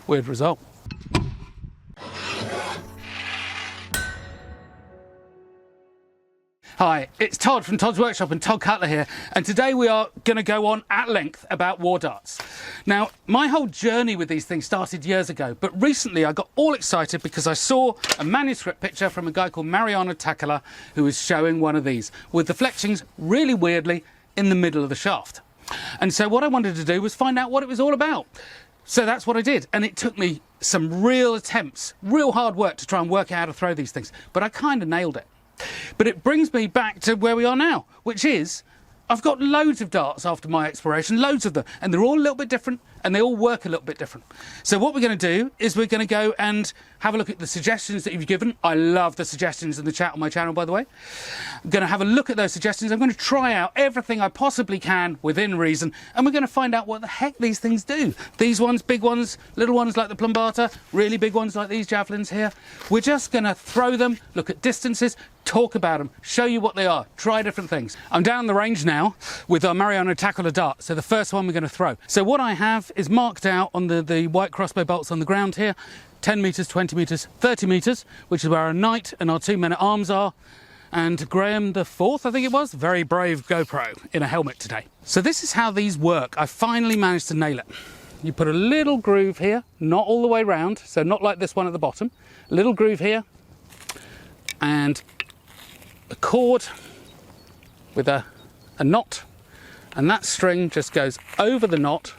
Weird result. Hi, it's Todd from Todd's Workshop and Todd Cutler here, and today we are going to go on at length about war darts. Now, my whole journey with these things started years ago, but recently I got all excited because I saw a manuscript picture from a guy called Maori Takala who was showing one of these with the fletchings really weirdly in the middle of the shaft. And so what I wanted to do was find out what it was all about. So that's what I did, and it took me some real attempts, real hard work to try and work out how to throw these things, but I kind of nailed it. But it brings me back to where we are now, which is I've got loads of darts after my exploration, loads of them, and they're all a little bit different and they all work a little bit different. So what we're going to do is we're going to go and have a look at the suggestions that you've given. I love the suggestions in the chat on my channel, by the way. I'm going to have a look at those suggestions. I'm going to try out everything I possibly can within reason, and we're going to find out what the heck these things do. These ones, big ones, little ones like the Plumbata, really big ones like these javelins here. We're just going to throw them, look at distances, talk about them, show you what they are, try different things. I'm down the range now with our Maori Takala dart, so the first one we're going to throw. So what I have is marked out on the white crossbow bolts on the ground here, 10 metres, 20 metres, 30 metres, which is where our knight and our two men-at-arms are, and Graham the Fourth, I think it was, very brave GoPro in a helmet today. So this is how these work. I finally managed to nail it. You put a little groove here, not all the way round, so not like this one at the bottom, a little groove here, and a cord with a knot, and that string just goes over the knot,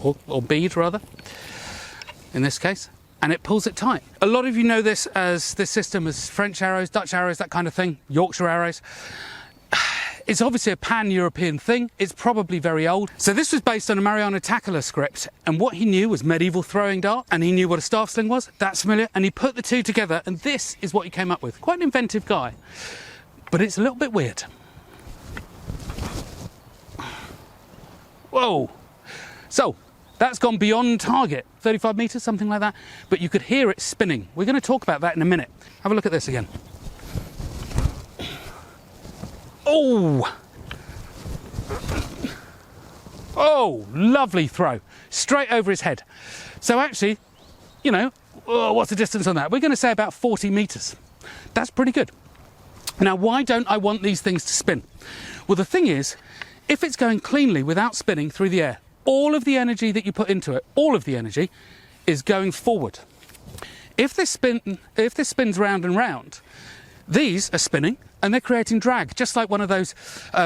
or bead rather, in this case, and it pulls it tight. A lot of you know this system as French arrows, Dutch arrows, that kind of thing, Yorkshire arrows. It's obviously a pan-European thing. It's probably very old. So this was based on a Maori Takala script, and what he knew was medieval throwing dart, and he knew what a staff sling was. That's familiar, and he put the two together, and this is what he came up with. Quite an inventive guy, but it's a little bit weird. Whoa! So that's gone beyond target, 35 metres, something like that, but you could hear it spinning. We're going to talk about that in a minute. Have a look at this again. Oh! Oh, lovely throw. Straight over his head. So actually, you know, what's the distance on that? We're going to say about 40 metres. That's pretty good. Now, why don't I want these things to spin? Well, the thing is, if it's going cleanly without spinning through the air, all of the energy that you put into it, all of the energy, is going forward. If this spins round and round, these are spinning and they're creating drag, just like one of those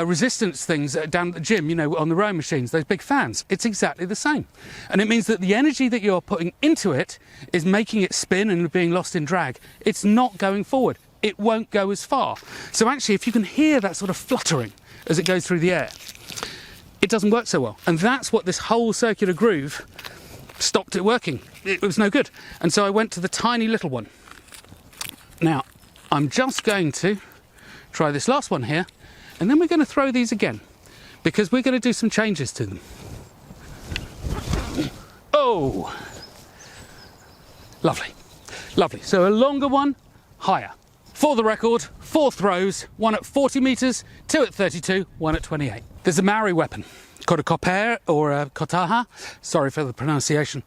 resistance things down at the gym, you know, on the rowing machines, those big fans. It's exactly the same. And it means that the energy that you're putting into it is making it spin and being lost in drag. It's not going forward. It won't go as far. So actually, if you can hear that sort of fluttering as it goes through the air, it doesn't work so well. And that's what this whole circular groove stopped it working. It was no good. And so I went to the tiny little one. Now, I'm just going to try this last one here, and then we're going to throw these again, because we're going to do some changes to them. Oh! Lovely. Lovely. So a longer one, higher. For the record, 4 throws, one at 40 metres, 2 at 32, one at 28. There's a Maori weapon called a kopere or a kotaha. Sorry for the pronunciation.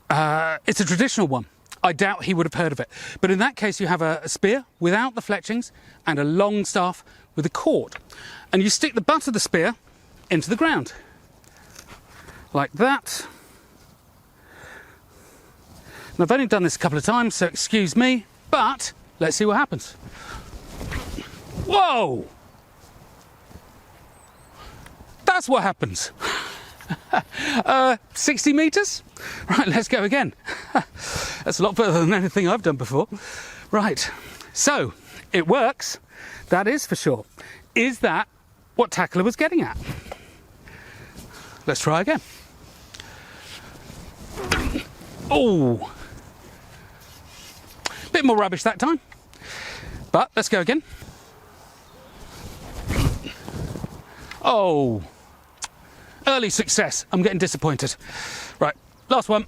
It's a traditional one. I doubt he would have heard of it. But in that case, you have a spear without the fletchings and a long staff with a cord. And you stick the butt of the spear into the ground. Like that. And I've only done this a couple of times, so excuse me, but let's see what happens. Whoa! That's what happens. 60 metres? Right, let's go again. That's a lot further than anything I've done before. Right, so it works, that is for sure. Is that what Takala was getting at? Let's try again. Oh! Bit more rubbish that time, but let's go again. Oh! Early success. I'm getting disappointed. Right, last one.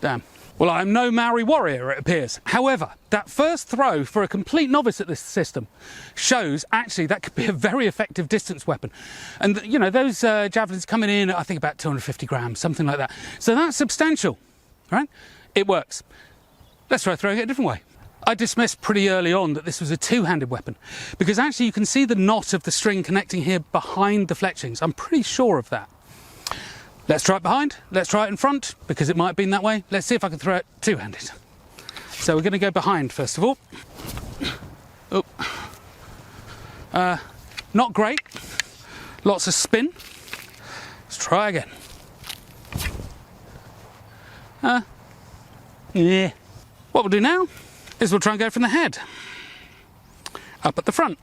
Damn. Well, I'm no Maori warrior, it appears. However, that first throw for a complete novice at this system shows actually that could be a very effective distance weapon. And, you know, those javelins coming in, I think about 250 grams, something like that. So that's substantial, right? It works. Let's try throwing it a different way. I dismissed pretty early on that this was a two-handed weapon, because actually you can see the knot of the string connecting here behind the fletchings. I'm pretty sure of that. Let's try it behind, let's try it in front, because it might have been that way. Let's see if I can throw it two-handed. So we're going to go behind first of all. Oh. Not great. Lots of spin. Let's try again. Yeah. What we'll do now is we'll try and go from the head. Up at the front.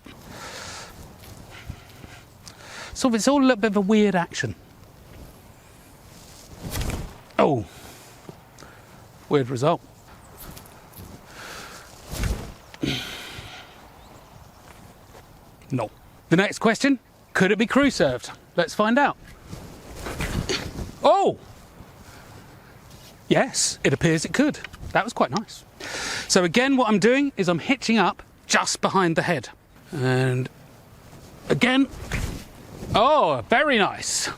So it's all a little bit of a weird action. Oh, weird result. No. The next question, could it be crew served? Let's find out. Oh! Yes, it appears it could. That was quite nice. So again, what I'm doing is I'm hitching up just behind the head. And again, oh, very nice.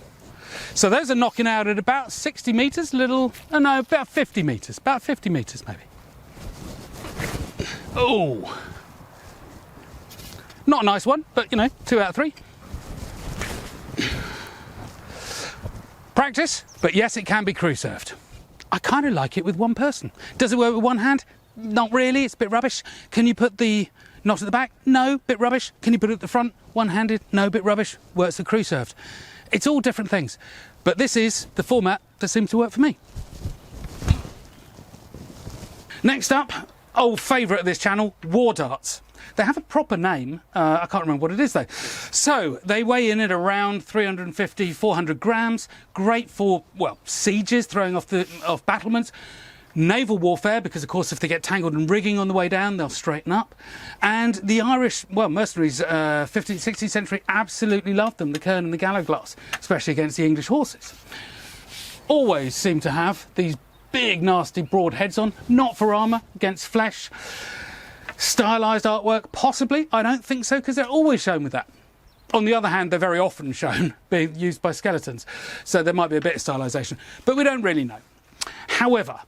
So those are knocking out at about 60 metres, about 50 metres, maybe. Oh, not a nice one, but you know, 2 out of 3. Practice, but yes, it can be crew served. I kind of like it with one person. Does it work with one hand? Not really, it's a bit rubbish. Can you put the knot at the back? No, bit rubbish. Can you put it at the front? One-handed? No, bit rubbish. Works for crew served. It's all different things. But this is the format that seems to work for me. Next up, old favourite of this channel, war darts. They have a proper name, I can't remember what it is though. So they weigh in at around 350, 400 grams. Great for, well, sieges, throwing off battlements. Naval warfare, because of course if they get tangled in rigging on the way down, they'll straighten up. And the Irish, well, mercenaries, 15th, 16th century, absolutely loved them, the Kern and the Gallowglass, especially against the English horses. Always seem to have these big, nasty, broad heads on, not for armour, against flesh. Stylised artwork, possibly. I don't think so, because they're always shown with that. On the other hand, they're very often shown being used by skeletons, so there might be a bit of stylisation, but we don't really know. However,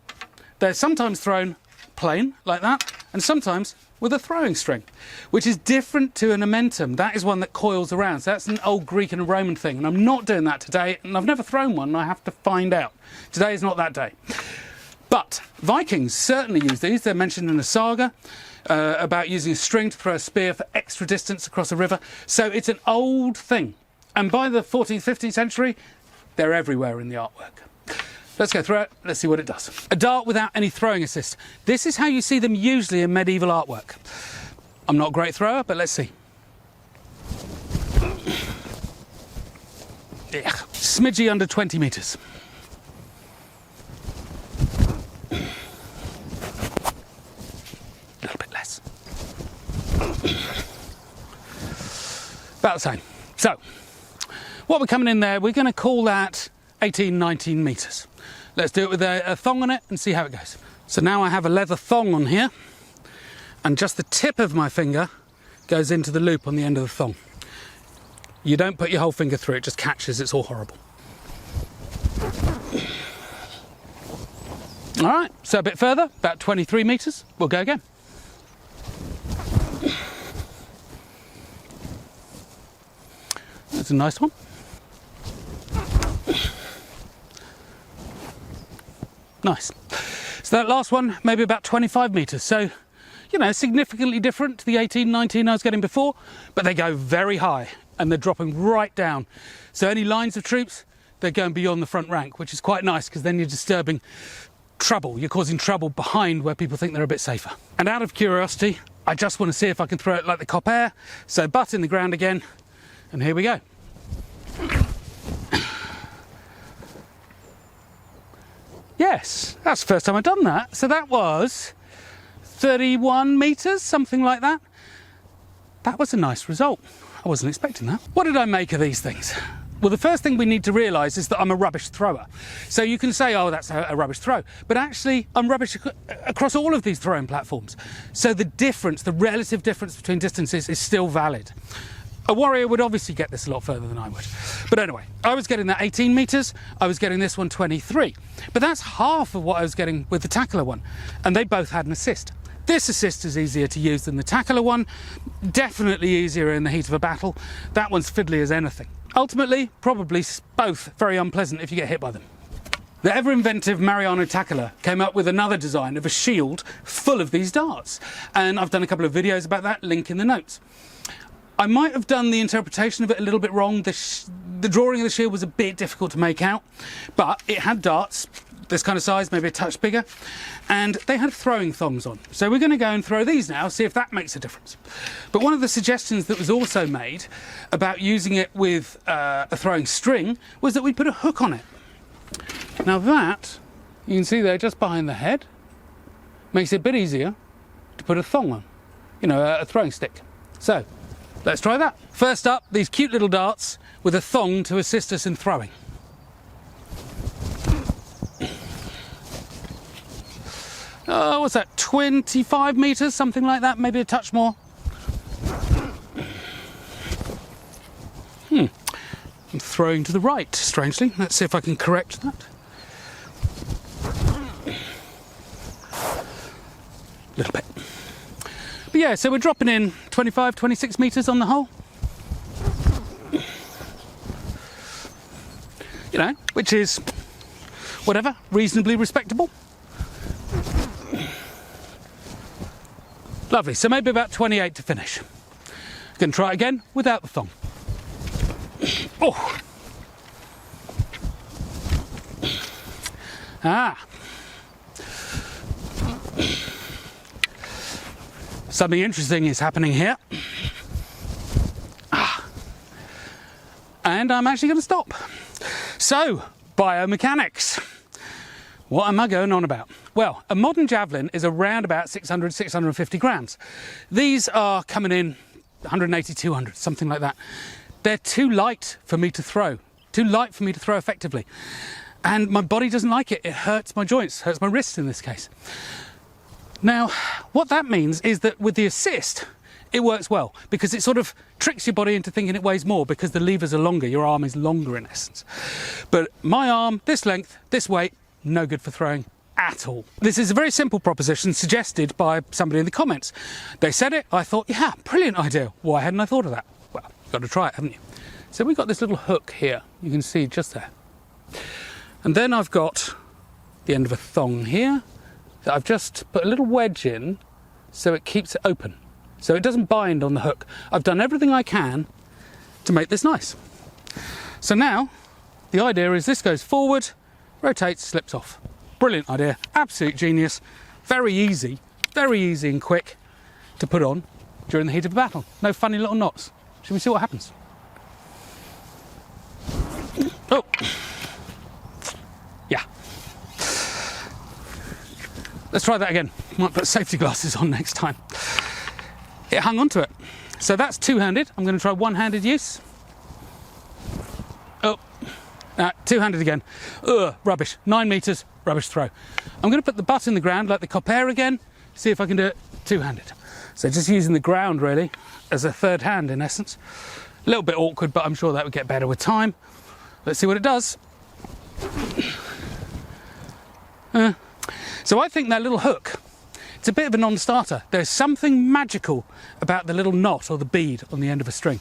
they're sometimes thrown plain, like that, and sometimes with a throwing string, which is different to an amentum. That is one that coils around, so that's an old Greek and Roman thing, and I'm not doing that today, and I've never thrown one, and I have to find out. Today is not that day. But Vikings certainly use these. They're mentioned in a saga about using a string to throw a spear for extra distance across a river. So it's an old thing. And by the 14th, 15th century, they're everywhere in the artwork. Let's go through it, let's see what it does. A dart without any throwing assist. This is how you see them usually in medieval artwork. I'm not a great thrower, but let's see. Yeah, smidgy under 20 metres. A little bit less. About the same. So, what we're coming in there, we're going to call that 18, 19 metres. Let's do it with a thong on it and see how it goes. So now I have a leather thong on here, and just the tip of my finger goes into the loop on the end of the thong. You don't put your whole finger through, it just catches, it's all horrible. All right, so a bit further, about 23 metres, we'll go again. That's a nice one. Nice. So that last one, maybe about 25 metres. So, you know, significantly different to the 18, 19 I was getting before, but they go very high and they're dropping right down. So any lines of troops, they're going beyond the front rank, which is quite nice because then you're disturbing trouble. You're causing trouble behind where people think they're a bit safer. And out of curiosity, I just want to see if I can throw it like the copper. So butt in the ground again, and here we go. Yes, that's the first time I've done that. So that was 31 metres, something like that. That was a nice result. I wasn't expecting that. What did I make of these things? Well, the first thing we need to realise is that I'm a rubbish thrower. So you can say, oh, that's a rubbish throw. But actually, I'm rubbish across all of these throwing platforms. So the difference, the relative difference between distances is still valid. A warrior would obviously get this a lot further than I would. But anyway, I was getting that 18 metres, I was getting this one 23. But that's half of what I was getting with the tackler one. And they both had an assist. This assist is easier to use than the tackler one, definitely easier in the heat of a battle. That one's fiddly as anything. Ultimately, probably both very unpleasant if you get hit by them. The ever-inventive Mariano tackler came up with another design of a shield full of these darts. And I've done a couple of videos about that, link in the notes. I might have done the interpretation of it a little bit wrong. The drawing of the shield was a bit difficult to make out, but it had darts, this kind of size, maybe a touch bigger, and they had throwing thongs on. So we're going to go and throw these now, see if that makes a difference. But one of the suggestions that was also made about using it with a throwing string was that we put a hook on it. Now that, you can see there just behind the head, makes it a bit easier to put a thong on, you know, a throwing stick. So let's try that. First up, these cute little darts with a thong to assist us in throwing. Oh, what's that, 25 metres, something like that, maybe a touch more. I'm throwing to the right, strangely. Let's see if I can correct that. A little bit. But yeah, so we're dropping in 25, 26 metres on the hole. You know, which is, whatever, reasonably respectable. Lovely, so maybe about 28 to finish. Going to try it again without the thong. Oh! Ah! Something interesting is happening here. Ah. And I'm actually going to stop. So, biomechanics. What am I going on about? Well, a modern javelin is around about 600, 650 grams. These are coming in 180, 200, something like that. They're too light for me to throw. Too light for me to throw effectively. And my body doesn't like it. It hurts my joints, hurts my wrists in this case. Now, what that means is that with the assist, it works well because it sort of tricks your body into thinking it weighs more because the levers are longer, your arm is longer in essence. But my arm, this length, this weight, no good for throwing at all. This is a very simple proposition suggested by somebody in the comments. They said it, I thought, yeah, brilliant idea. Why hadn't I thought of that? Well, you've got to try it, haven't you? So we've got this little hook here, you can see just there. And then I've got the end of a thong here that I've just put a little wedge in so it keeps it open. So it doesn't bind on the hook. I've done everything I can to make this nice. So now, the idea is this goes forward, rotates, slips off. Brilliant idea, absolute genius, very easy and quick to put on during the heat of a battle. No funny little knots. Should we see what happens? Oh, yeah. Let's try that again. Might put safety glasses on next time. It hung onto it. So that's two-handed. I'm going to try one-handed use. Oh. Two-handed again. Ugh, rubbish. 9 metres, rubbish throw. I'm going to put the butt in the ground like the copper again, see if I can do it two-handed. So just using the ground really as a third hand in essence. A little bit awkward, but I'm sure that would get better with time. Let's see what it does. So I think that little hook, it's a bit of a non-starter. There's something magical about the little knot or the bead on the end of a string.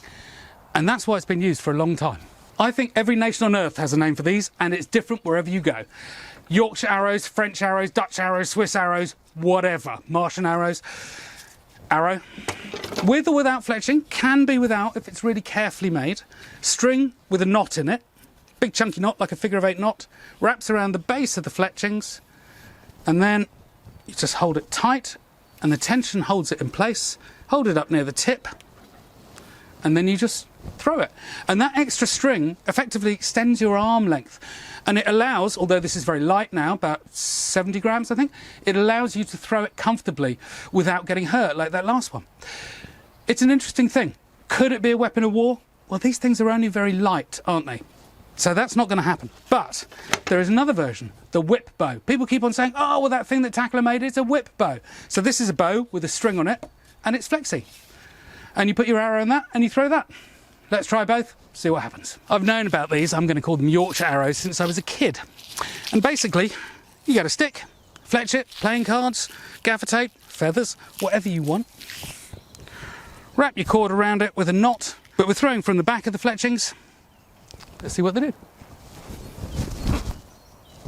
And that's why it's been used for a long time. I think every nation on earth has a name for these, and it's different wherever you go. Yorkshire arrows, French arrows, Dutch arrows, Swiss arrows, whatever. Martian arrows. Arrow. With or without fletching, can be without if it's really carefully made. String with a knot in it. Big chunky knot, like a figure of 8 knot. Wraps around the base of the fletchings. And then you just hold it tight, and the tension holds it in place. Hold it up near the tip. And then you just throw it. And that extra string effectively extends your arm length. And it allows, although this is very light now, about 70 grams, I think, it allows you to throw it comfortably without getting hurt like that last one. It's an interesting thing. Could it be a weapon of war? Well, these things are only very light, aren't they? So that's not going to happen. But there is another version, the whip bow. People keep on saying, oh, well, that thing that Tackler made is a whip bow. So this is a bow with a string on it, and it's flexy. And you put your arrow in that, and you throw that. Let's try both, see what happens. I've known about these, I'm going to call them Yorkshire arrows, since I was a kid. And basically, you get a stick, fletch it, playing cards, gaffer tape, feathers, whatever you want. Wrap your cord around it with a knot, but we're throwing from the back of the fletchings. Let's see what they do.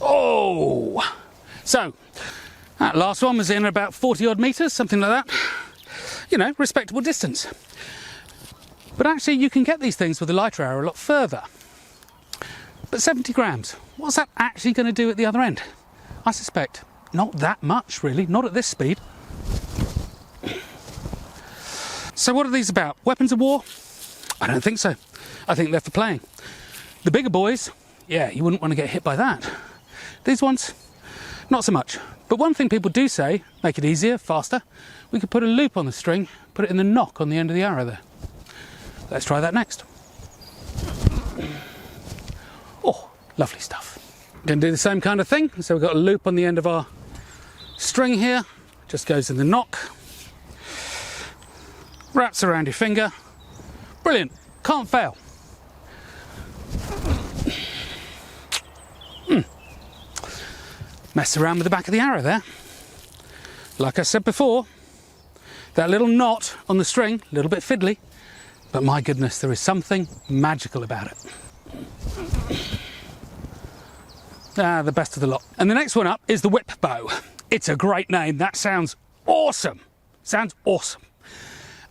Oh! So, that last one was in about 40 odd metres, something like that. You know, respectable distance. But actually you can get these things with a lighter arrow a lot further. But 70 grams, what's that actually going to do at the other end? I suspect not that much really, not at this speed. So what are these about? Weapons of war? I don't think so. I think they're for playing. The bigger boys, yeah, you wouldn't want to get hit by that. These ones, not so much. But one thing people do say, make it easier, faster, we could put a loop on the string, put it in the nock on the end of the arrow there. Let's try that next. Oh, lovely stuff. Going to do the same kind of thing. So we've got a loop on the end of our string here. Just goes in the nock. Wraps around your finger. Brilliant. Can't fail. Mess around with the back of the arrow there. Like I said before, that little knot on the string, a little bit fiddly, but my goodness, there is something magical about it. The best of the lot. And the next one up is the whip bow. It's a great name. That sounds awesome. Sounds awesome.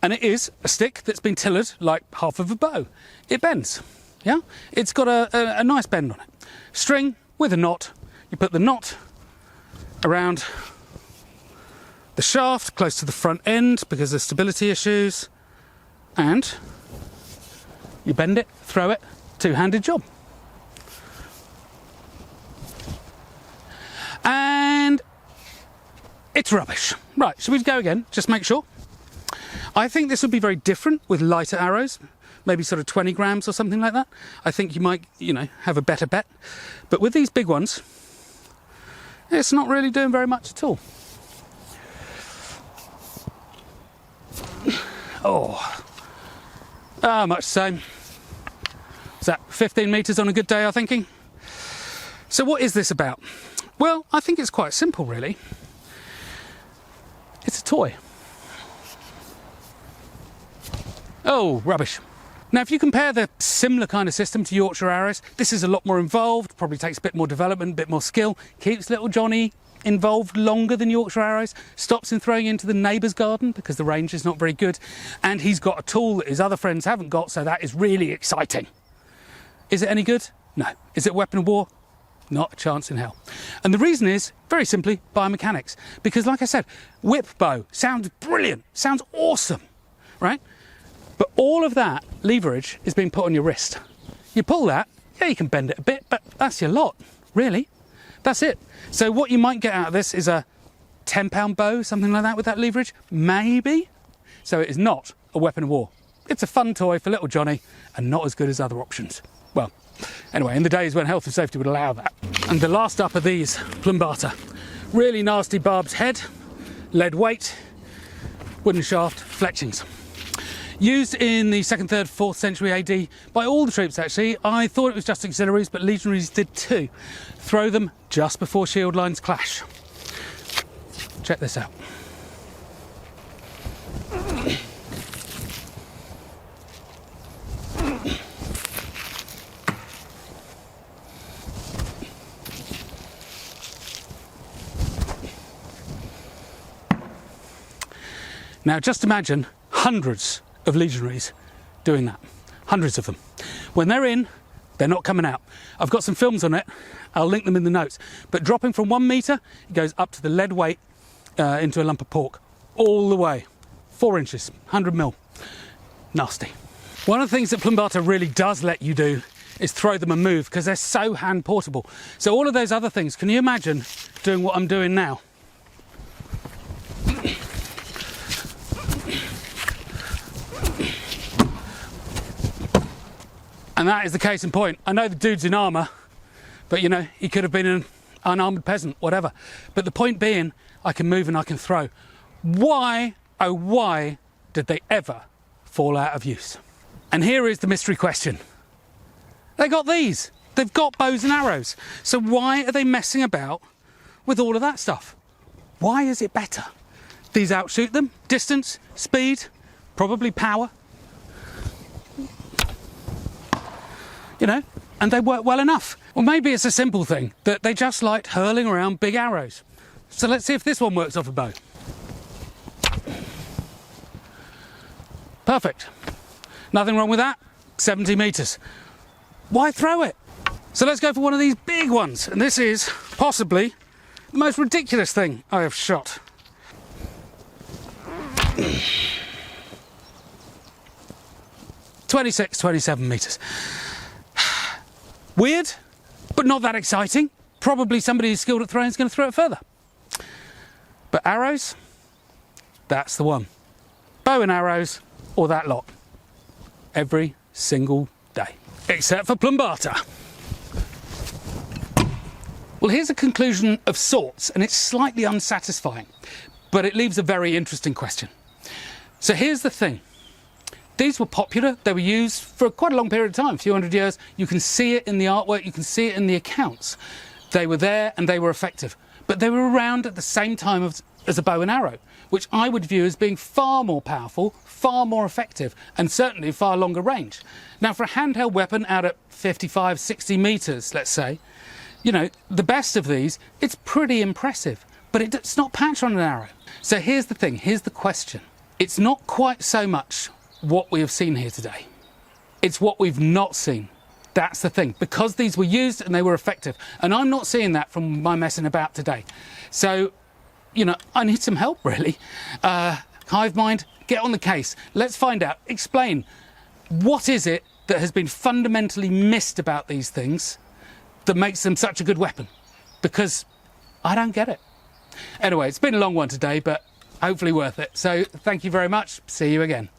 And it is a stick that's been tillered like half of a bow. It bends, yeah? It's got a nice bend on it. String with a knot. You put the knot around the shaft, close to the front end because of stability issues. And you bend it, throw it, two-handed job. And it's rubbish. Right, shall we go again? Just make sure. I think this would be very different with lighter arrows, maybe sort of 20 grams or something like that. I think you might, have a better bet. But with these big ones, it's not really doing very much at all. Much the same. Is that 15 metres on a good day, I'm thinking? So what is this about? Well, I think it's quite simple, really. It's a toy. Oh, rubbish. Now, if you compare the similar kind of system to Yorkshire arrows, this is a lot more involved, probably takes a bit more development, a bit more skill, keeps little Johnny involved longer than Yorkshire arrows, stops him throwing into the neighbour's garden because the range is not very good, and he's got a tool that his other friends haven't got, so that is really exciting. Is it any good? No. Is it a weapon of war? Not a chance in hell. And the reason is, very simply, biomechanics. Because like I said, whip bow sounds brilliant, sounds awesome, right? But all of that leverage is being put on your wrist. You pull that, yeah, you can bend it a bit, but that's your lot, really. That's it. So what you might get out of this is a 10-pound bow, something like that with that leverage, maybe. So it is not a weapon of war. It's a fun toy for little Johnny and not as good as other options. Well, anyway, in the days when health and safety would allow that. And the last up are these, Plumbata. Really nasty barbed head, lead weight, wooden shaft, fletchings. Used in the 2nd, 3rd, 4th century AD by all the troops actually. I thought it was just auxiliaries, but legionaries did too. Throw them just before shield lines clash. Check this out. Now just imagine hundreds of legionaries doing that. Hundreds of them. When they're in, they're not coming out. I've got some films on it. I'll link them in the notes. But dropping from 1 metre, it goes up to the lead weight into a lump of pork. All the way. 4 inches, 100 mil. Nasty. One of the things that Plumbata really does let you do is throw them and move because they're so hand portable. So all of those other things, can you imagine doing what I'm doing now? And that is the case in point. I know the dude's in armour, but you know, he could have been an unarmoured peasant, whatever. But the point being, I can move and I can throw. Why, oh why, did they ever fall out of use? And here is the mystery question. They got these. They've got bows and arrows. So why are they messing about with all of that stuff? Why is it better? These outshoot them. Distance, speed, probably power. You know, and they work well enough. Well, maybe it's a simple thing that they just liked hurling around big arrows. So let's see if this one works off a bow. Perfect. Nothing wrong with that. 70 metres. Why throw it? So let's go for one of these big ones. And this is possibly the most ridiculous thing I have shot. $26-27 metres. Weird, but not that exciting. Probably somebody who's skilled at throwing is going to throw it further. But arrows, that's the one. Bow and arrows, or that lot. Every single day. Except for Plumbata. Well, here's a conclusion of sorts, and it's slightly unsatisfying, but it leaves a very interesting question. So here's the thing. These were popular, they were used for quite a long period of time, a few hundred years. You can see it in the artwork, you can see it in the accounts. They were there and they were effective. But they were around at the same time as a bow and arrow, which I would view as being far more powerful, far more effective, and certainly far longer range. Now, for a handheld weapon out at 55, 60 metres, let's say, you know, the best of these, it's pretty impressive, but it's not patched on an arrow. So here's the thing, here's the question. It's not quite so much what we have seen here today. It's what we've not seen. That's the thing, because these were used and they were effective. And I'm not seeing that from my messing about today. So, you know, I need some help really. Hive Mind, get on the case. Let's find out, explain, what is it that has been fundamentally missed about these things that makes them such a good weapon? Because I don't get it. Anyway, it's been a long one today, but hopefully worth it. So thank you very much. See you again.